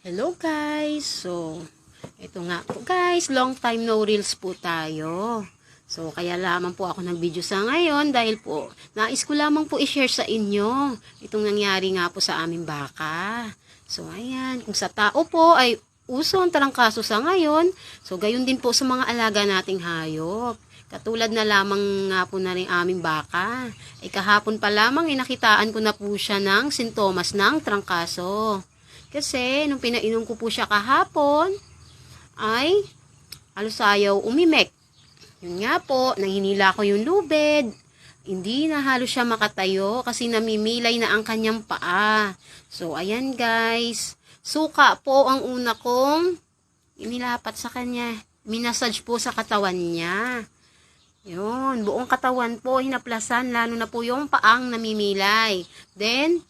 Hello guys! So, ito nga po guys, long time no reels po tayo. So, kaya lamang po ako nag-video sa ngayon dahil po, nais ko lamang po i-share sa inyo itong nangyari nga po sa aming baka. So, ayan, kung sa tao po ay uso ang tarangkaso sa ngayon, so gayon din po sa mga alaga nating hayop. Katulad na lamang nga po na rin aming baka. Ay kahapon pa lamang inakitaan ko na po siya ng sintomas ng trangkaso. Kasi, nung pinainom ko po siya kahapon, ay halos ayaw umimek. Yun nga po, nanghinila ko yung lubid. Hindi na halos siya makatayo kasi namimilay na ang kanyang paa. So, ayan guys. Suka po ang una kong inilapat sa kanya. Minasage po sa katawan niya. Yun, buong katawan po, hinaplasan, lalo na po yung paang namimilay. Then,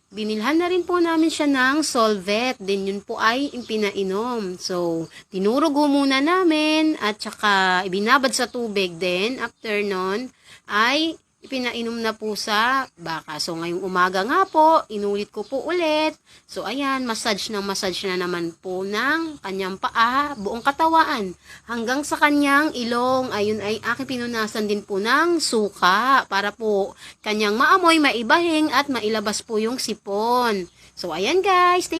binilhan na rin po namin siya ng Solvet. Then yun po ay pinainom. So, tinurugo muna namin at saka ibinabad sa tubig. Then, after nun, ay ipinainom na po sa baka. So, ngayong umaga nga po, inulit ko po ulit. So, ayan, massage na naman po ng kanyang paa, buong katawan. Hanggang sa kanyang ilong, ayun ay aking pinunasan din po ng suka para po kanyang maamoy, maibahing at mailabas po yung sipon. So, ayan guys.